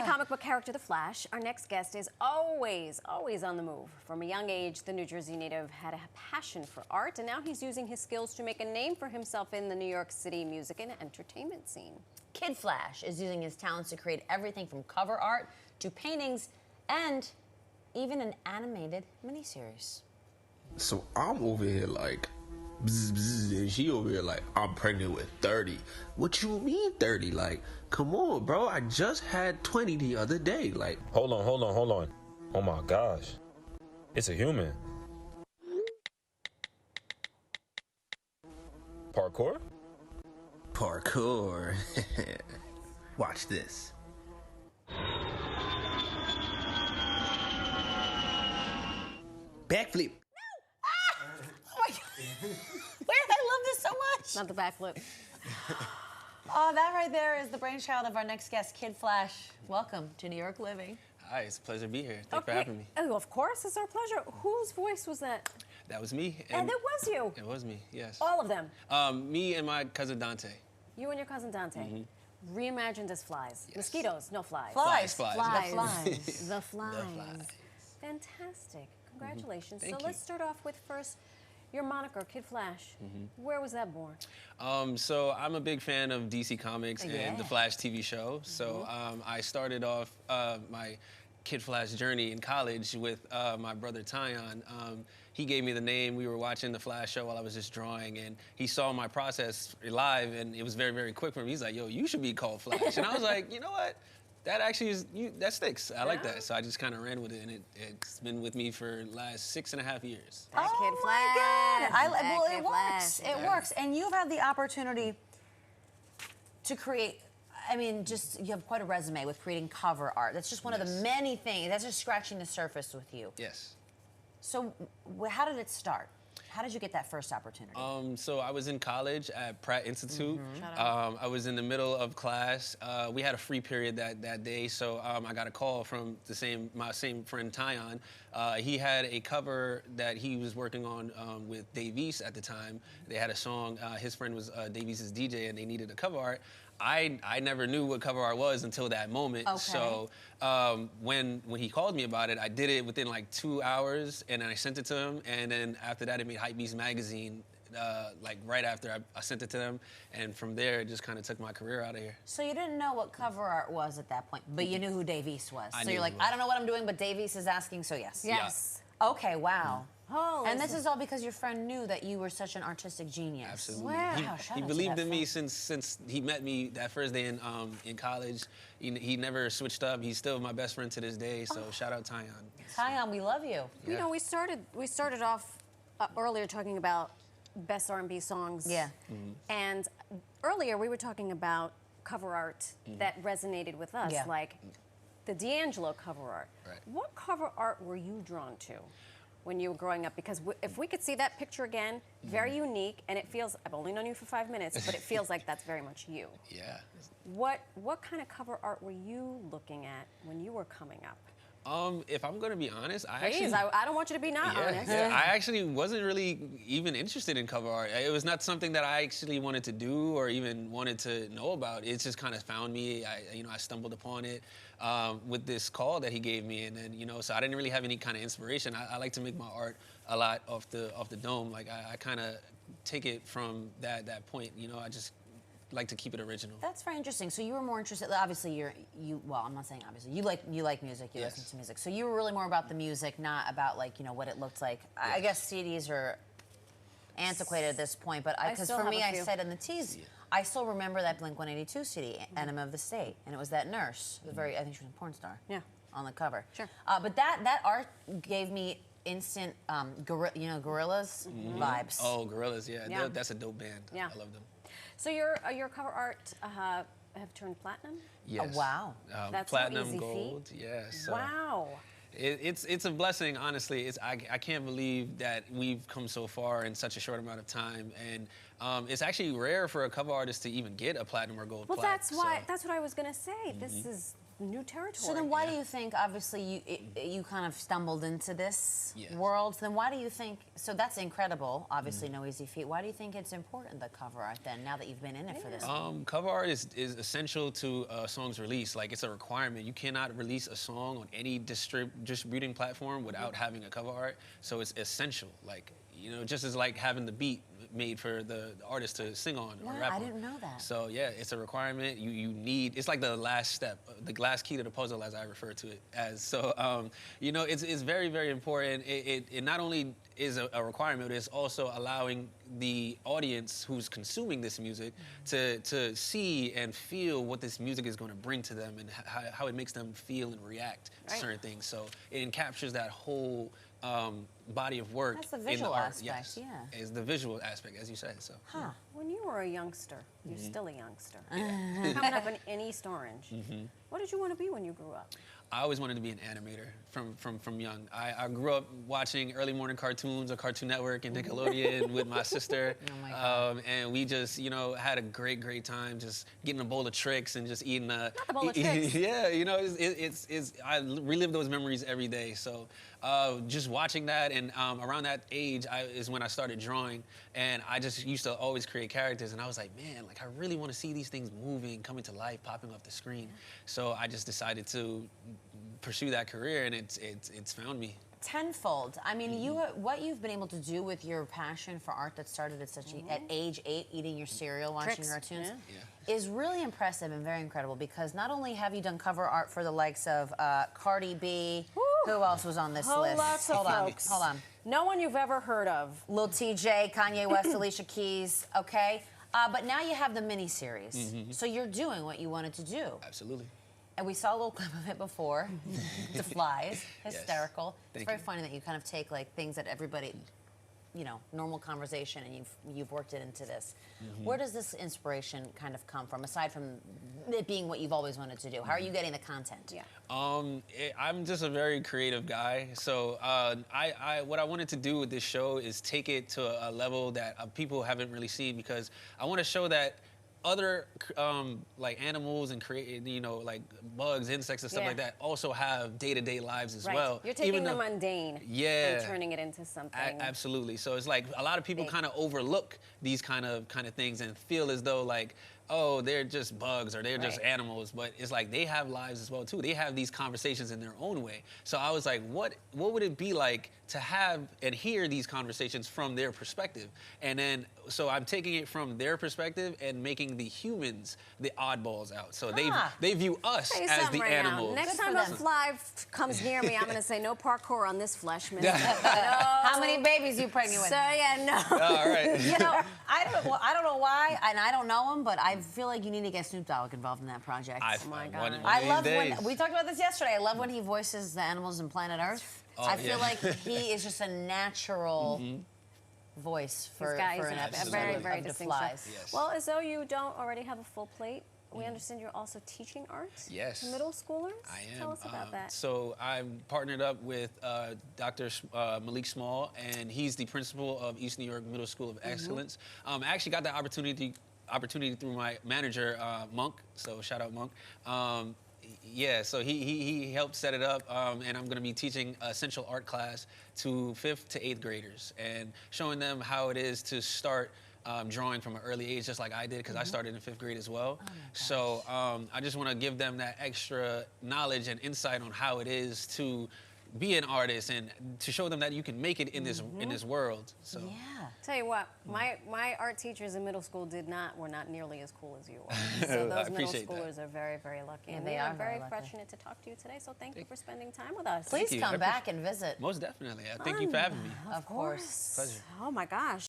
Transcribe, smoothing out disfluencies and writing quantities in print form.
the comic book character, The Flash, our next guest is always on the move. From a young age, the New Jersey native had a passion for art, and now he's using his skills to make a name for himself in the New York City music and entertainment scene. Kid Flvsh is using his talents to create everything from cover art to paintings and even an animated miniseries. So I'm over here like, bzz, bzz, and she over here like, I'm pregnant with 30. What you mean 30? Like, come on, bro. I just had 20 the other day. Like, hold on. Oh my gosh. It's a human. Parkour? Parkour. Watch this. Backflip. Oh my God. I love this so much. Not the backflip. Oh, that right there is the brainchild of our next guest, Kid Flvsh. Welcome to New York Living. Hi, it's a pleasure to be here. Thanks for having me. Oh, of course, it's our pleasure. Whose voice was that? That was me. And it was you. It was me, yes. All of them. Me and my cousin Dante. You and your cousin Dante. Reimagined as flies. Yes. Mosquitoes, no flies. Flies. The flies. The flies. Fantastic. Congratulations. Thank So you. let's start off with first your moniker, Kid Flvsh. Where was that born? So I'm a big fan of DC Comics Yeah. and the Flash TV show. So I started off my Kid Flvsh journey in college with my brother Tyon. He gave me the name. We were watching the Flash show while I was just drawing, and he saw my process live, and it was very, very quick for him. He's like, yo, you should be called Flash. And I was like, you know what? That actually is, that sticks. I like that. So I just kind of ran with it, and it's been with me for the last 6.5 years. That Kid Oh my Flvsh. God. That Well, Kid it works. Flvsh. It works. And you've had the opportunity to create, I mean, just, you have quite a resume with creating cover art. That's just one of the many things. That's just scratching the surface with you. Yes. So how did it start? How did you get that first opportunity? So I was in college at Pratt Institute. I was in the middle of class. We had a free period that day, so I got a call from my same friend Tyon. He had a cover that he was working on with Dave East at the time. They had a song. His friend was Dave East's DJ, and they needed a cover art. I never knew what cover art was until that moment. Okay. So when he called me about it, I did it within like 2 hours, and then I sent it to him. And then after that, it made Hypebeast magazine. Like right after I sent it to them, and from there, it just kind of took my career out of here. So you didn't know what cover art was at that point, but you knew who Dave East was. I So knew you're like, who he was. I don't know what I'm doing, but Dave East is asking, so yes. Yes. Okay, wow. Oh, And this is all because your friend knew that you were such an artistic genius. Absolutely. Wow. Wow, shout He out to believed that in me friend. since he met me that first day in college. He never switched up. He's still my best friend to this day. So shout out Tyon. Tyon, we love you. You know, we started off earlier talking about best R&B songs. Yeah. And earlier we were talking about cover art that resonated with us, Yeah. like the D'Angelo cover art. Right. What cover art were you drawn to when you were growing up? Because if we could see that picture again, very unique, and it feels, I've only known you for 5 minutes, but it feels like that's very much you. Yeah. What kind of cover art were you looking at when you were coming up? If I'm gonna be honest, Please, I don't want you to be not honest. I actually wasn't really even interested in cover art. It was not something that I actually wanted to do or even wanted to know about. It just kind of found me. I stumbled upon it with this call that he gave me, and then so I didn't really have any kind of inspiration. I like to make my art a lot off the dome. Like I kind of take it from that point. I just like to keep it original. That's very interesting. So you were more interested, obviously well, I'm not saying obviously, you like music, you listen to music. So you were really more about the music, not about like, what it looked like. I guess CDs are antiquated at this point, but because still for have me, a I few. said in the tease, I still remember that Blink-182 CD, Enema of the State, and it was that nurse, the I think she was a porn star. Yeah. On the cover. Sure. But that art gave me instant, Gorillaz vibes. Oh, Gorillaz, yeah. Yeah. That's a dope band. Yeah. I love them. So your cover art have turned platinum? Yes. wow. That's no platinum, easy feat. gold. Yeah. So Wow. It's a blessing, honestly. I can't believe that we've come so far in such a short amount of time, and it's actually rare for a cover artist to even get a platinum or gold Well, plaque. that's what I was gonna say. This is new territory. So then why do you think, obviously, you kind of stumbled into this Yes. world, then why do you think, so that's incredible, obviously no easy feat, why do you think it's important, the cover art then, now that you've been in it for this long? Cover art is essential to a song's release. Like, it's a requirement. You cannot release a song on any distributing platform without having a cover art. So it's essential. Like, you know, just as like having the beat made for the artist to sing on or Wow, rap I on. didn't know that. So yeah, it's a requirement. You need, it's like the last step, the last key to the puzzle, as I refer to it as. So, you know, it's very, very important. It not only is a requirement, it's also allowing the audience who's consuming this music to see and feel what this music is going to bring to them and how it makes them feel and react to certain things. So it captures that whole body of work. That's the in visual the art. aspect, Yes, yeah. is the visual aspect, as you said. So. Huh. When you were a youngster, you're still a youngster, coming up in East Orange, what did you want to be when you grew up? I always wanted to be an animator from young. I grew up watching early morning cartoons on Cartoon Network and Nickelodeon with my sister. Oh my God. And we just, you know, had a great time just getting a bowl of tricks and just eating Not the bowl of tricks. Yeah, you know, I relive those memories every day. So just watching that, and around that age is when I started drawing, and I just used to always create characters, and I was like, man, like I really want to see these things moving, coming to life, popping off the screen. So I just decided to pursue that career, and it's found me. Tenfold. I mean, what you've been able to do with your passion for art that started at age 8, eating your cereal, watching Tricks, cartoons, yeah. is really impressive and very incredible, because not only have you done cover art for the likes of Cardi B, who else was on this list? Lots of folks. Hold on. No one you've ever heard of. Lil TJ, Kanye West, Alicia Keys, okay? But now you have the mini-series. So you're doing what you wanted to do. Absolutely. And we saw a little clip of it before. The flies, Yes. hysterical. It's Thank very you. funny that you kind of take like things that everybody, you know, normal conversation, and you've worked it into this. Where does this inspiration kind of come from, aside from it being what you've always wanted to do? How are you getting the content? Yeah. I'm just a very creative guy, so what I wanted to do with this show is take it to a level that people haven't really seen, because I want to show that other like animals and you know, like bugs, insects and stuff like that also have day-to-day lives as well. You're taking the mundane and turning it into something. Absolutely. So it's like a lot of people kind of overlook these kind of things and feel as though like, oh, they're just bugs or they're just animals, but it's like they have lives as well too. They have these conversations in their own way. So I was like, what would it be like to have and hear these conversations from their perspective? And then, so I'm taking it from their perspective and making the humans the oddballs out. So they view us Tell you as something the right now. animals. Next time a fly comes near me, I'm going to say no parkour on this flesh, miss. How many babies are you pregnant with? So yeah, no. All right. You know, I don't know why, and I don't know him, but I feel like you need to get Snoop Dogg involved in that project. Oh my God. I love when we talked about this yesterday. I love when he voices the animals in Planet Earth. I feel like he is just a natural voice for He's an a episode very, of very The distinct Flies. show. Yes. Well, as though you don't already have a full plate, we understand you're also teaching art Yes. to middle schoolers. I am. Tell us about that. So I'm partnered up with Dr. Malik Small, and he's the principal of East New York Middle School of Excellence. I actually got the opportunity through my manager, Monk. So shout out Monk. Yeah, so he helped set it up, and I'm going to be teaching a essential art class to 5th to 8th graders and showing them how it is to start drawing from an early age, just like I did, because I started in 5th grade as well. So I just want to give them that extra knowledge and insight on how it is to be an artist and to show them that you can make it in this world. So. Yeah. Tell you what, my art teachers in middle school were not nearly as cool as you are. So those middle schoolers are very, very lucky. And they we are very very lucky. fortunate to talk to you today. So thank you for spending time with us. Please you. come back and visit. Most definitely. Thank you for having me. Of course. Pleasure. Oh my gosh.